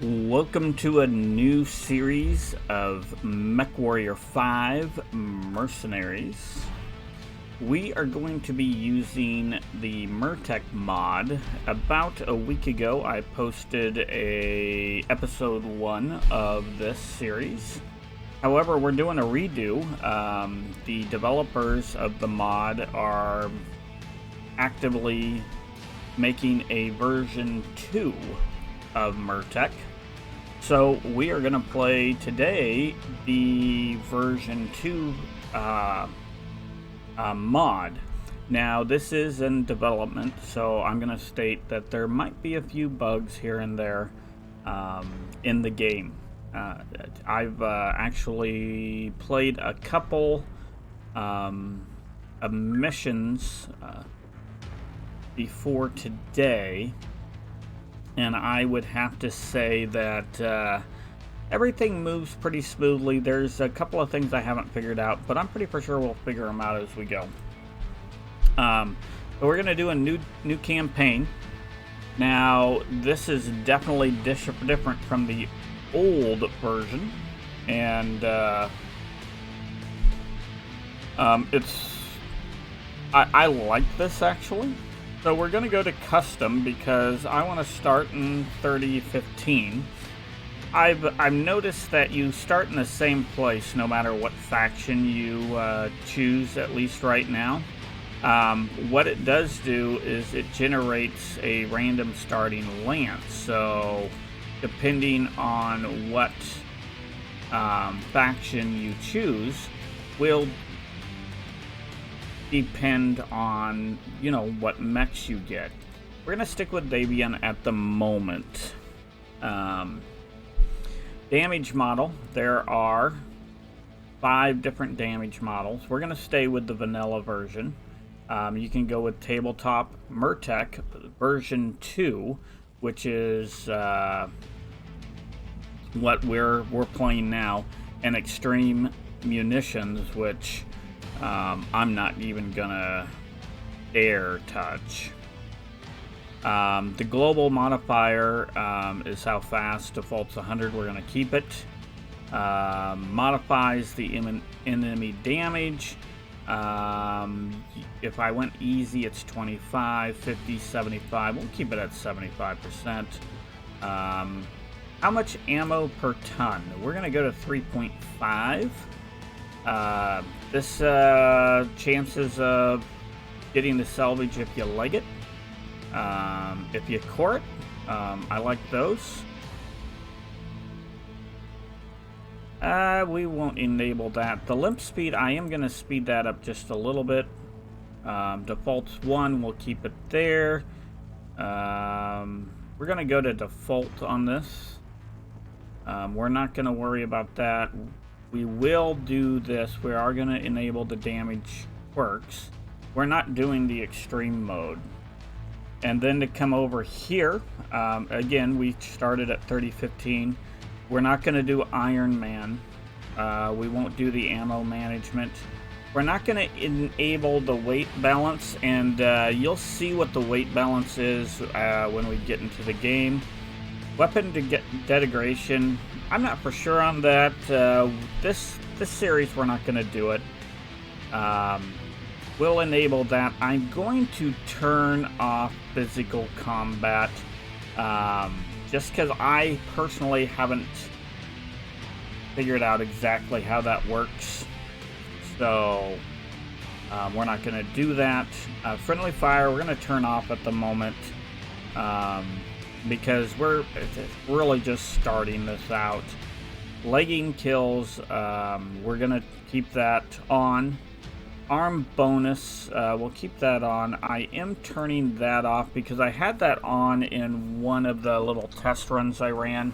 Welcome to a new series of Mechwarrior 5 Mercenaries. We are going to be using the Merctech mod. About a week ago, I posted episode 1 of this series. However, we're doing a redo. The developers of the mod are actively making a version 2 of Merctech. So we are going to play today the version 2 mod. Now this is in development, so I'm going to state that there might be a few bugs here and there in the game. I've actually played a couple of missions before today, and I would have to say that everything moves pretty smoothly. There's a couple of things I haven't figured out, but I'm pretty for sure we'll figure them out as we go. But we're going to do a new campaign. Now, this is definitely different from the old version, and I like this actually. So we're going to go to custom because I want to start in 3015. I've noticed that you start in the same place no matter what faction you choose, at least right now. What it does do is it generates a random starting lance. So depending on what faction you choose will depend on, what mechs you get. We're going to stick with Davian at the moment. Damage model. There are 5 different damage models. We're going to stay with the vanilla version. You can go with tabletop Merctech version 2, which is what we're playing now, and extreme munitions, which I'm not even gonna dare touch. The global modifier is how fast. Default's 100. We're gonna keep it. Modifies the enemy damage. If I went easy, it's 25, 50, 75. We'll keep it at 75%. How much ammo per ton? We're gonna go to 3.5. This chances of getting the salvage if you leg it. If you core it, I like those. We won't enable that. The limp speed, I am going to speed that up just a little bit. Default's 1, we'll keep it there. We're going to go to default on this. We're not going to worry about that. We will do this. We are going to enable the damage quirks. We're not doing the extreme mode. And then to come over here, again, we started at 3015. We're not going to do Iron Man. We won't do the ammo management. We're not going to enable the weight balance, and you'll see what the weight balance is when we get into the game. Weapon to get degradation, I'm not for sure on that. This series, we're not going to do it. We'll enable that. I'm going to turn off physical combat, just because I personally haven't figured out exactly how that works. So we're not going to do that. Friendly fire, we're going to turn off at the moment. Because we're really just starting this out. Legging kills, we're going to keep that on. Arm bonus, we'll keep that on. I am turning that off because I had that on in one of the little test runs I ran,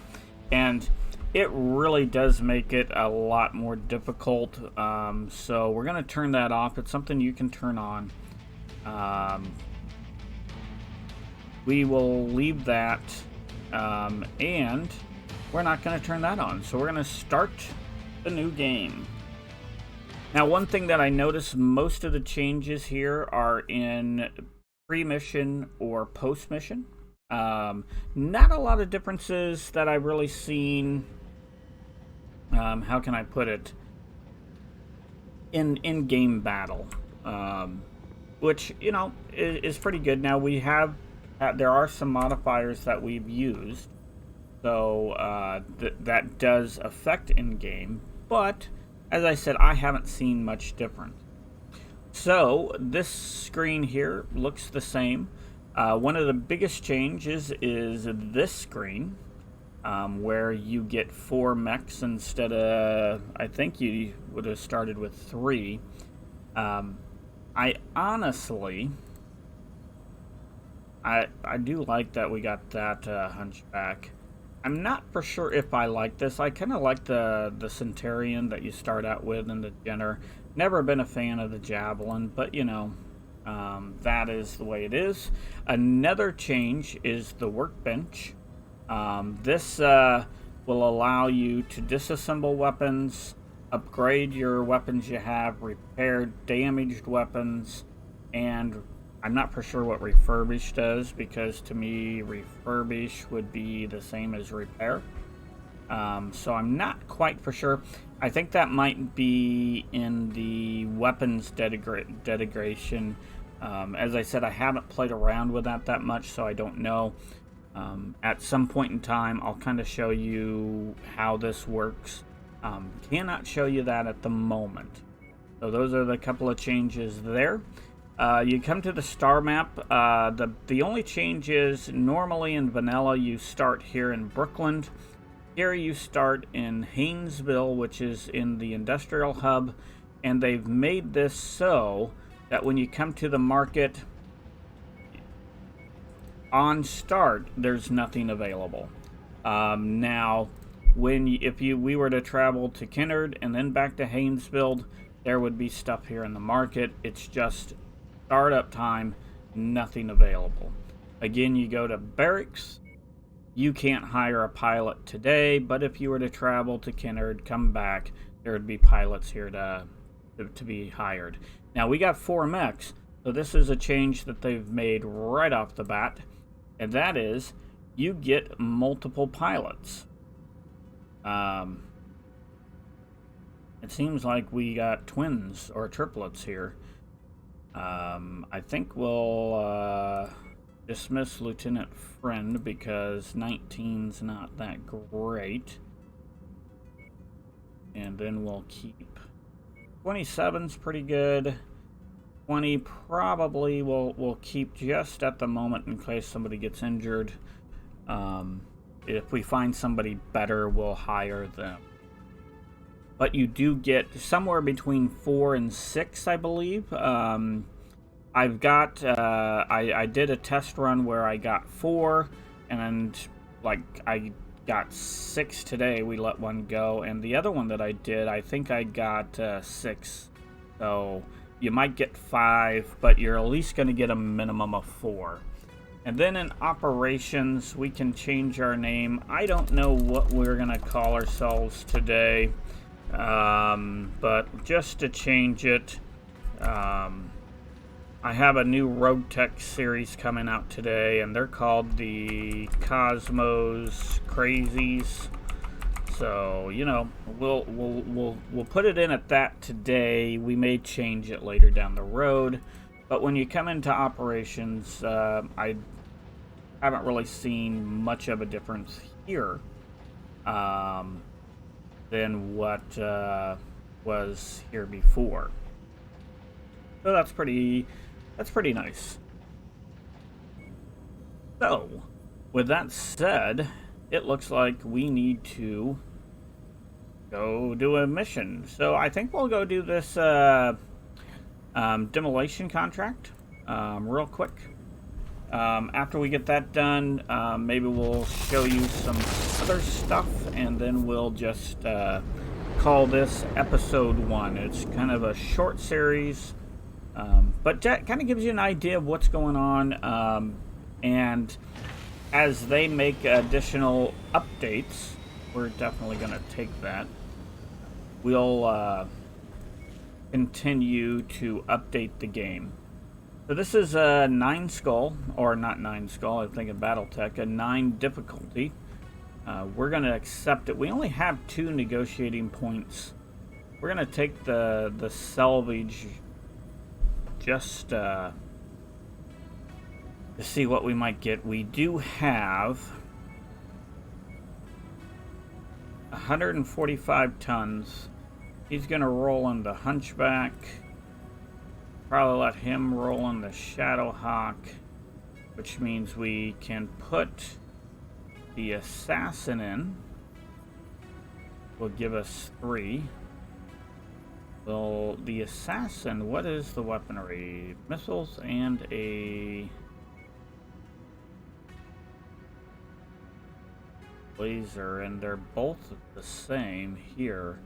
and it really does make it a lot more difficult. So we're going to turn that off. It's something you can turn on. We will leave that, and we're not going to turn that on. So we're going to start the new game. Now, one thing that I noticed, most of the changes here are in pre-mission or post-mission. Not a lot of differences that I've really seen. How can I put it? In-game battle, which, you know, is pretty good. Now we have there are some modifiers that we've used, so that does affect in-game, but as I said, I haven't seen much difference. So this screen here looks the same. One of the biggest changes is this screen, where you get 4 mechs instead of, I think you would have started with 3. I honestly, I do like that we got that hunchback. I'm not for sure if I like this. I kind of like the Centurion that you start out with and the Jenner. Never been a fan of the Javelin, but you know, that is the way it is. Another change is the Workbench. This will allow you to disassemble weapons, upgrade your weapons you have, repair damaged weapons, and I'm not for sure what refurbish does, because to me refurbish would be the same as repair. So I'm not quite for sure. I think that might be in the weapons degradation. As I said, I haven't played around with that much, so I don't know. At some point in time, I'll kind of show you how this works. Cannot show you that at the moment. So those are the couple of changes there. You come to the star map. The only change is normally in vanilla you start here in Brooklyn. Here you start in Haynesville, which is in the industrial hub, and they've made this so that when you come to the market on start, there's nothing available. Now, if we were to travel to Kennard and then back to Haynesville, there would be stuff here in the market. It's just startup time, nothing available. Again, you go to Barracks. You can't hire a pilot today, but if you were to travel to Kennard, come back, there would be pilots here to be hired. Now, we got 4 mechs, so this is a change that they've made right off the bat, and that is you get multiple pilots. It seems like we got twins or triplets here. I think we'll dismiss Lieutenant Friend because 19's not that great. And then we'll keep 27's pretty good. 20 probably we'll keep just at the moment in case somebody gets injured. If we find somebody better, we'll hire them. But you do get somewhere between 4 and 6, I believe. I've got, I did a test run where I got 4, and like I got 6 today. We let one go, and the other one that I did, I think I got 6. So you might get 5, but you're at least going to get a minimum of 4. And then in operations, we can change our name. I don't know what we're going to call ourselves today, but just to change it, I have a new Roguetech series coming out today, and they're called the Cosmos Crazies. So, you know, we'll put it in at that today. We may change it later down the road. But when you come into operations, I haven't really seen much of a difference here than what was here before. So that's pretty nice. So, with that said, it looks like we need to go do a mission. So I think we'll go do this Demolition Contract real quick. After we get that done, maybe we'll show you some other stuff, and then we'll just call this episode 1. It's kind of a short series, but that kind of gives you an idea of what's going on, and as they make additional updates, we're definitely going to take that. We'll continue to update the game. So this is a 9 skull, or not 9 skull, I think in Battletech, a 9 difficulty. We're going to accept it. We only have 2 negotiating points. We're going to take the salvage just to see what we might get. We do have 145 tons. He's going to roll into Hunchback. Probably let him roll in the Shadowhawk, which means we can put the Assassin in. Will give us 3. Well, the Assassin, what is the weaponry? Missiles and a laser, and they're both the same here.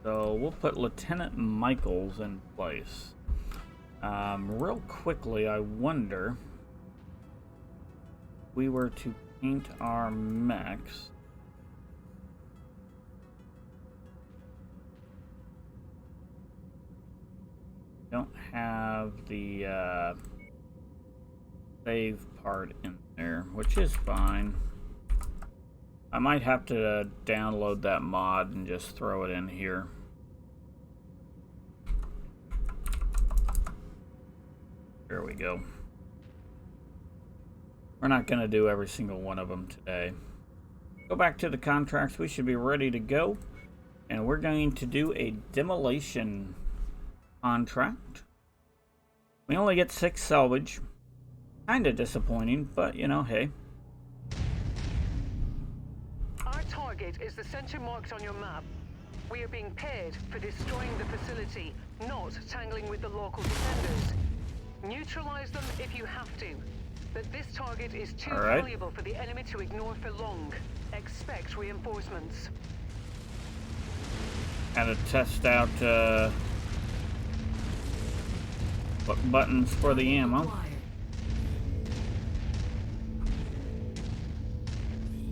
So we'll put Lieutenant Michaels in place. Real quickly, I wonder if we were to paint our mechs. Don't have the save part in there, which is fine. I might have to download that mod and just throw it in here. There we go. We're not going to do every single one of them today. Go back to the contracts. We should be ready to go. And we're going to do a demolition contract. We only get 6 salvage. Kind of disappointing, but you know, hey. Our target is the center marked on your map. We are being paid for destroying the facility, not tangling with the local defenders. Neutralize them if you have to, but this target is too valuable for the enemy to ignore for long. Expect reinforcements. Gotta test out what buttons for the ammo.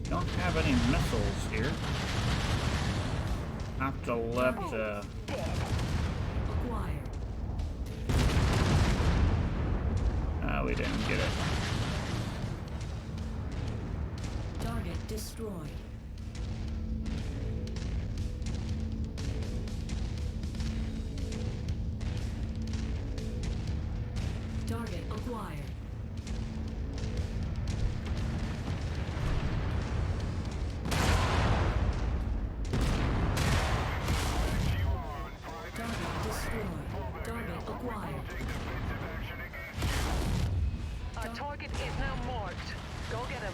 Don't have any missiles here. Have to let we didn't get it. Target destroyed. Target acquired. Target destroyed. Target acquired. Our target is now marked. Go get him.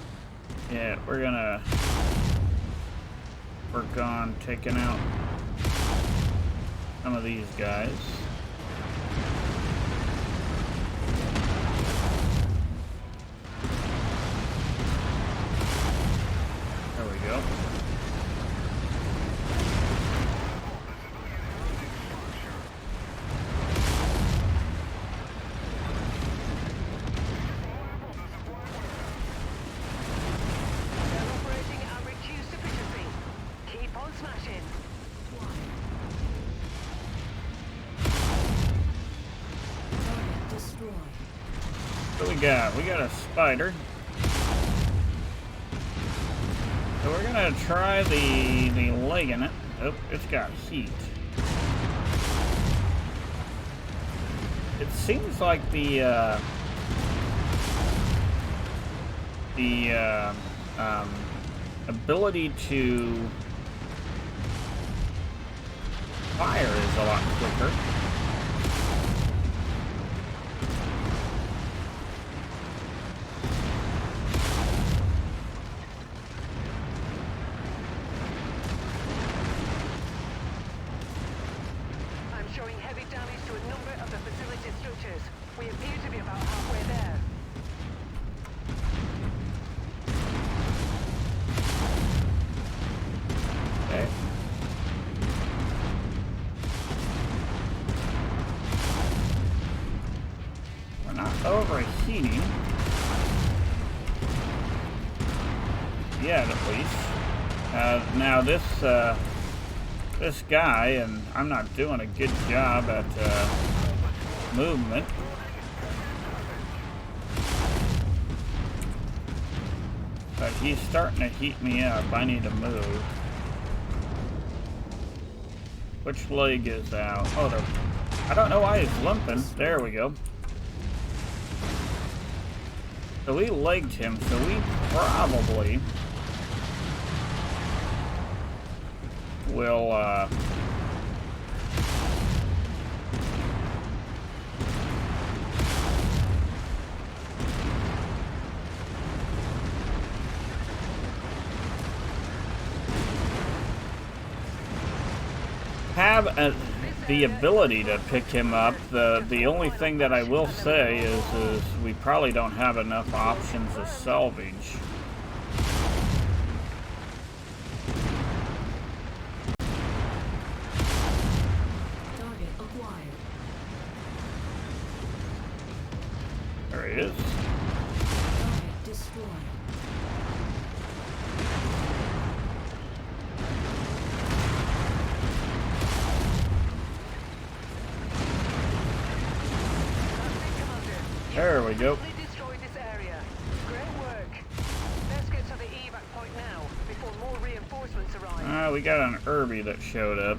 Yeah, we're gonna work on taking out some of these guys. There we go. We got a spider. So we're gonna try the leg in it. Oh, it's got heat. It seems like the ability to fire is a lot quicker. Overheating. Yeah, at least. Now this guy, and I'm not doing a good job at movement. But he's starting to heat me up. I need to move. Which leg is out? Oh, I don't know why he's limping. There we go. So we legged him, so we probably will, have the ability to pick him up. The only thing that I will say is we probably don't have enough options of salvage. Target acquired. There he is. Target destroyed. There we go. Destroyed this area. Great work. Let's get to the evac point now before more reinforcements arrive. We got an Irby that showed up.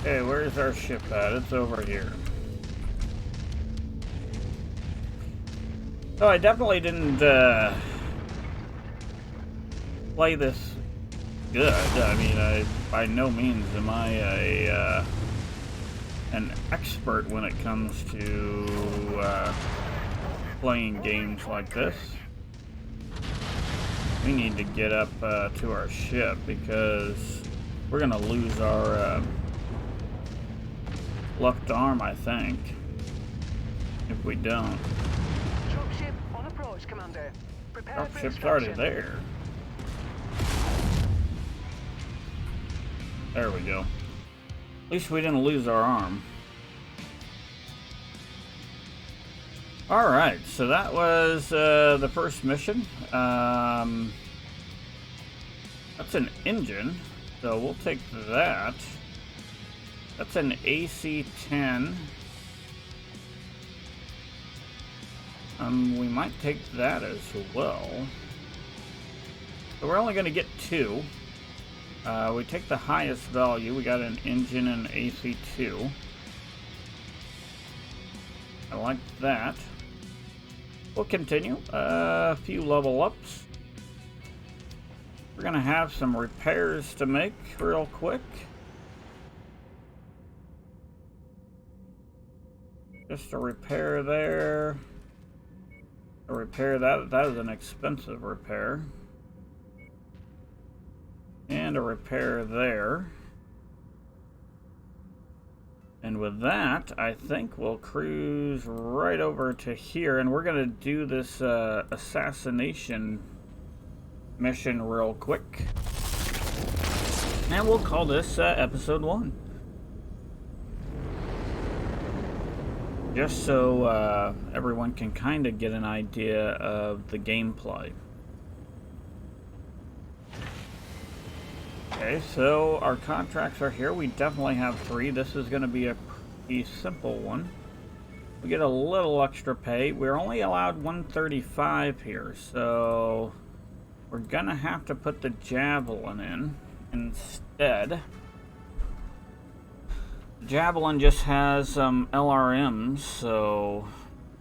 Okay, where's our ship at? It's over here. So I definitely didn't play this good. I mean, by no means am I an expert when it comes to playing games like this. We need to get up to our ship because we're gonna lose our left arm, I think, if we don't. Dropship on approach, Commander. Prepare for Dropship's already extraction. there. There we go. At least we didn't lose our arm. Alright, so that was the first mission. That's an engine, so we'll take that. That's an AC-10. We might take that as well. So we're only going to get 2. We take the highest value. We got an engine and AC-2. I like that. We'll continue. A few level ups. We're going to have some repairs to make real quick. Just a repair there. A repair that is an expensive repair. And a repair there. And with that, I think we'll cruise right over to here, and we're gonna do this assassination mission real quick. And we'll call this episode 1. Just so everyone can kind of get an idea of the gameplay. Okay, so our contracts are here. We definitely have 3. This is going to be a pretty simple one. We get a little extra pay. We're only allowed 135 here, so we're going to have to put the Javelin in instead. Javelin just has some LRMs, so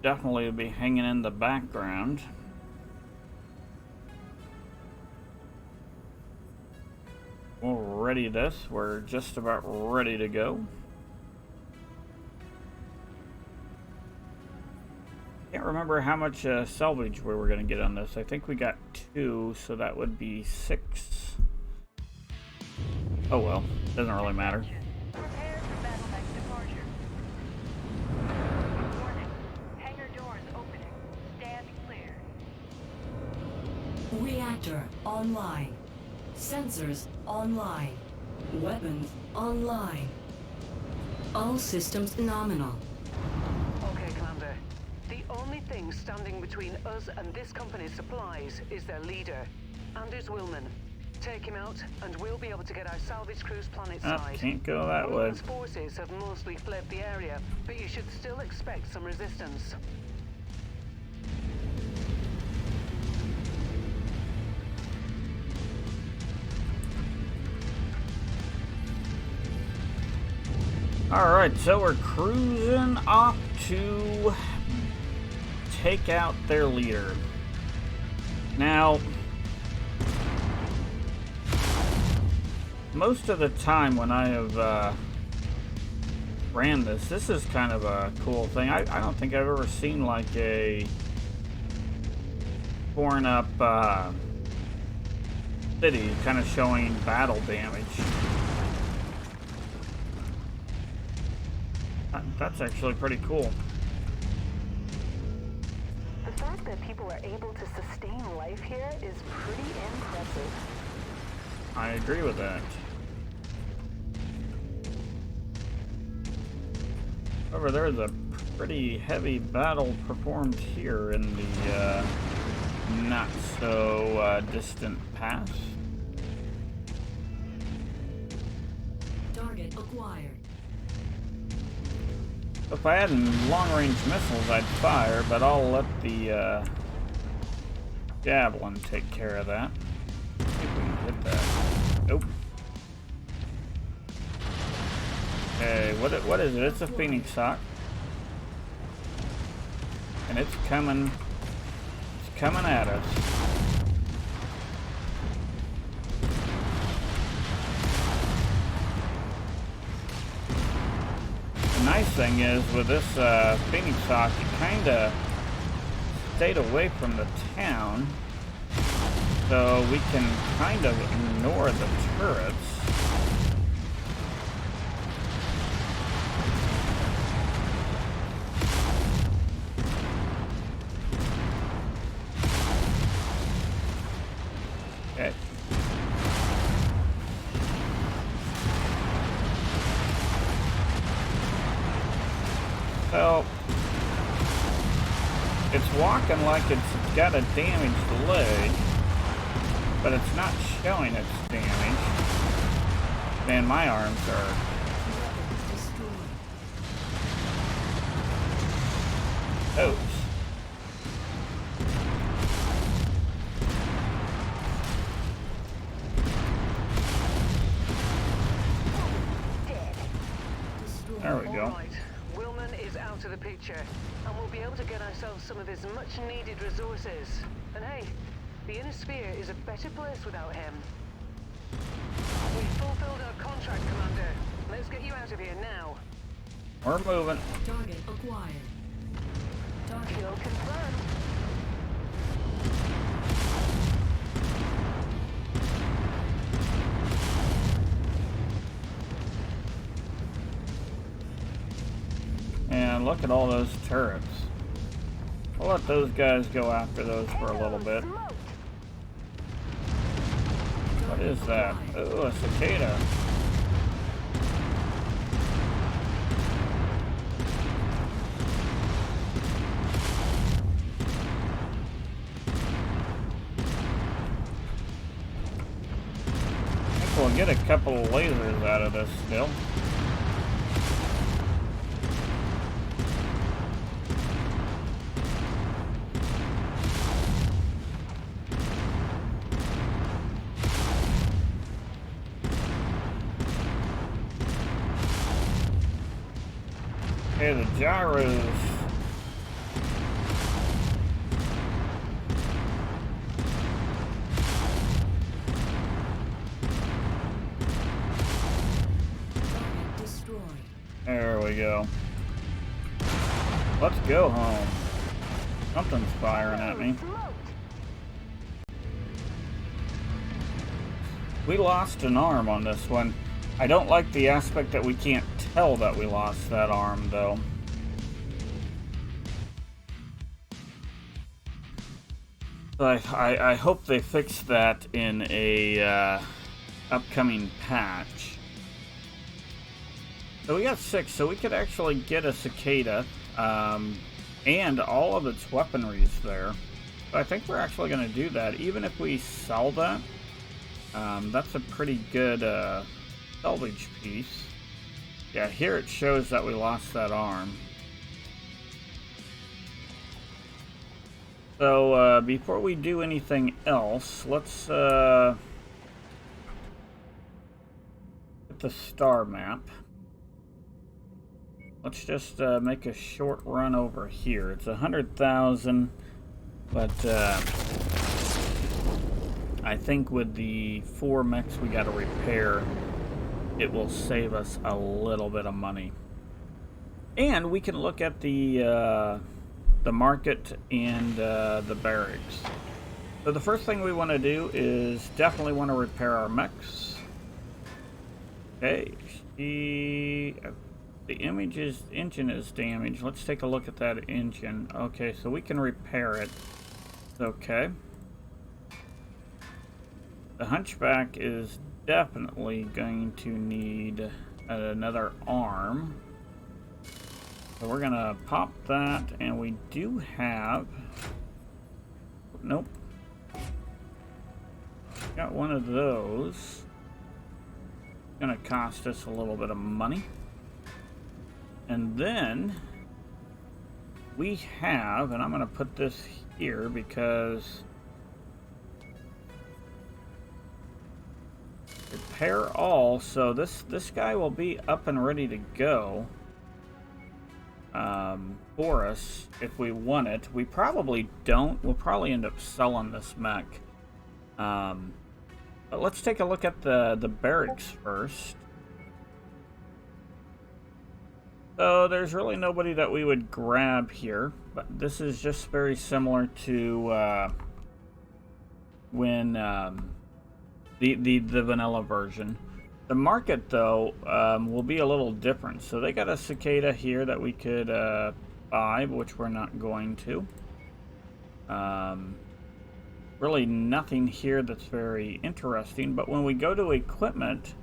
definitely will be hanging in the background. We'll ready this. We're just about ready to go. Can't remember how much salvage we were going to get on this. I think we got 2, so that would be 6. Oh well, doesn't really matter. Prepare for battle next departure. Warning. Hangar doors opening. Stand clear. Reactor online. Sensors online. Weapons online. All systems nominal. Okay, Commander. The only thing standing between us and this company's supplies is their leader, Anders Willman. Take him out, and we'll be able to get our salvage crews planet-side. Can't go that way. Willman's forces have mostly fled the area, but you should still expect some resistance. Alright, so we're cruising off to take out their leader. Now, most of the time when I have ran this is kind of a cool thing. I don't think I've ever seen like a torn up city kind of showing battle damage. That's actually pretty cool. The fact that people are able to sustain life here is pretty impressive. I agree with that. However, there's a pretty heavy battle performed here in the not so distant past. Target acquired. If I had long-range missiles, I'd fire, but I'll let the javelin take care of that. See if we can hit that. Nope. Okay, what is it? It's a Phoenix Hawk. And it's coming at us. The nice thing is with this Phoenix Hawk, it kind of stayed away from the town, so we can kind of ignore the turrets. Okay. So, it's walking like it's got a damaged leg, but it's not showing its damage. Man, my arms are... Weapons destroyed. toast. Destroyed. There we go. All right. Willman is out of the picture, and we'll be able to get ourselves some of his much-needed resources. And hey, the Inner Sphere is a better place without him. We fulfilled our contract, Commander. Let's get you out of here now. We're moving. Target acquired. Target Kill confirmed. And look at all those turrets. We'll let those guys go after those for a little bit. What is that? Oh, a cicada. I think we'll get a couple of lasers out of this still. Okay, the gyros. target destroyed. There we go. Let's go home. Something's firing at me. We lost an arm on this one. I don't like the aspect that we can't tell that we lost that arm, though. I hope they fix that in a upcoming patch. So we got 6, so we could actually get a cicada, and all of its weaponry is there. So I think we're actually going to do that, even if we sell that. That's a pretty good salvage piece. Yeah, here it shows that we lost that arm. So before we do anything else, let's get the star map. Let's just make a short run over here. It's 100,000, but I think with the 4 mechs we got to repair, it will save us a little bit of money. And we can look at the market and the barracks. So the first thing we want to do is definitely want to repair our mechs. Okay, the engine is damaged. Let's take a look at that engine. Okay, so we can repair it. Okay. The Hunchback is definitely going to need another arm. So we're gonna pop that, and we do have... Nope. Got one of those. Gonna cost us a little bit of money. And then we have, and I'm gonna put this here because repair all, so this guy will be up and ready to go for us if we want it. We probably don't. We'll probably end up selling this mech. But let's take a look at the barracks first. So there's really nobody that we would grab here, but this is just very similar to when the vanilla version. The market, though, will be a little different. So they got a cicada here that we could buy, which we're not going to. Really nothing here that's very interesting, but when we go to equipment,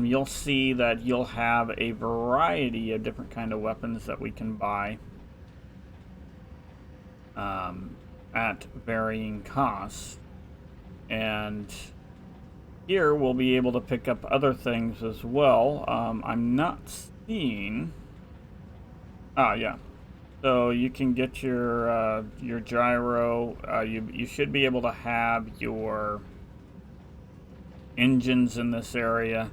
you'll see that you'll have a variety of different kind of weapons that we can buy at varying costs. And here we'll be able to pick up other things as well. I'm not seeing... yeah. So you can get your gyro. You should be able to have your engines in this area.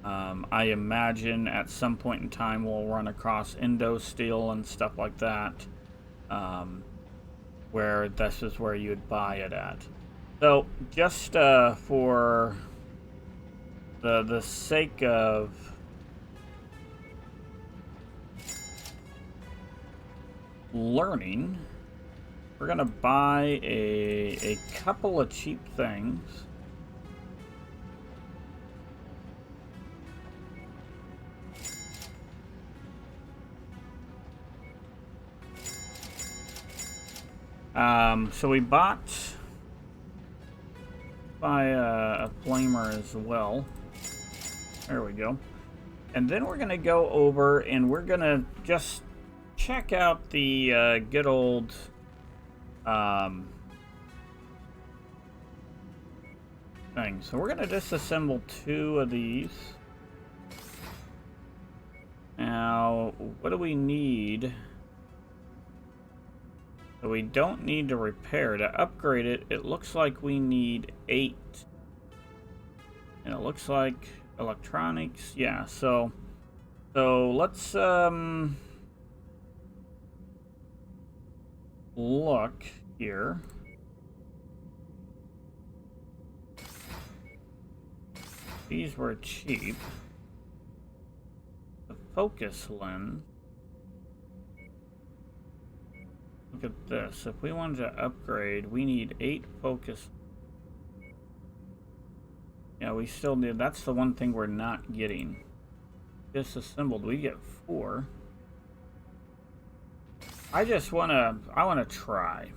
I imagine at some point in time we'll run across endo steel and stuff like that, where this is where you'd buy it at. So just for the sake of learning, we're gonna buy a couple of cheap things. So we bought a flamer as well. There we go. And then we're gonna go over and we're gonna just check out the good old thing. So we're gonna disassemble 2 of these. Now, what do we need? So we don't need to repair. To upgrade it, it looks like we need 8. And it looks like electronics. Yeah, so let's look here. These were cheap. The focus lens. Look at this. If we wanted to upgrade, we need 8 focus. Yeah, we still need. That's the one thing we're not getting. Disassembled. We get 4. I wanna try.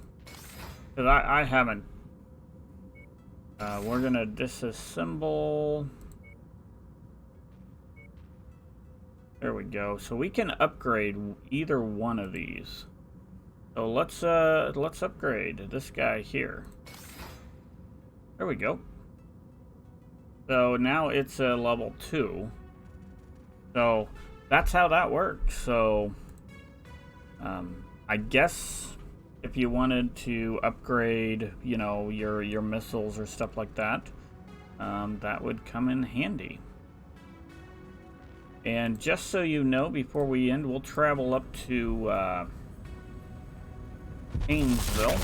Because I haven't We're gonna disassemble. There we go. So we can upgrade either one of these. So let's upgrade this guy here. There we go. So now it's a level 2. So that's how that works. So I guess if you wanted to upgrade, you know, your missiles or stuff like that, that would come in handy. And just so you know, before we end, we'll travel up to Painesville.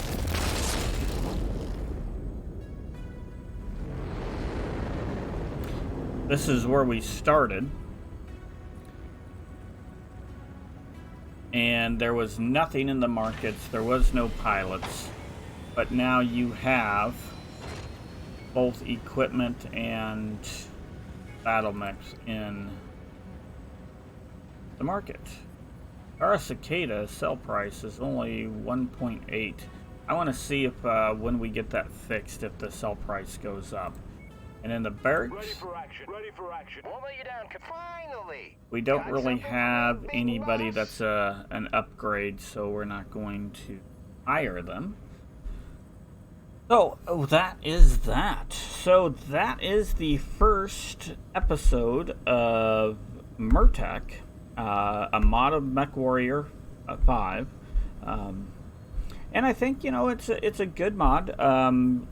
This is where we started. And there was nothing in the markets. There was no pilots. But now you have both equipment and battle mechs in the market. Our cicada sell price is only 1.8. I want to see if when we get that fixed, if the sell price goes up. And in the barracks, ready for action. Ready for action. Won't let you down. Finally. We don't really have anybody that's an upgrade, so we're not going to hire them. So that is that. So that is the first episode of Merctech. A mod of Mechwarrior 5, and I think, you know, it's a good mod.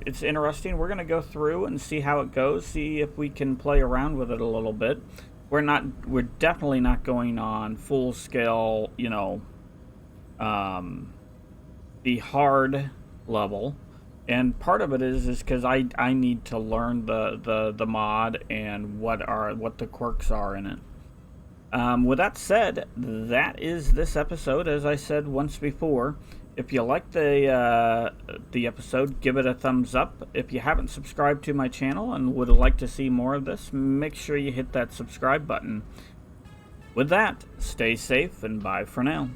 It's interesting. We're gonna go through and see how it goes, see if we can play around with it a little bit. We're definitely not going on full scale, you know, the hard level, and part of it is because I need to learn the mod and what the quirks are in it. With that said, that is this episode. As I said once before, if you like the episode, give it a thumbs up. If you haven't subscribed to my channel and would like to see more of this, make sure you hit that subscribe button. With that, stay safe and bye for now.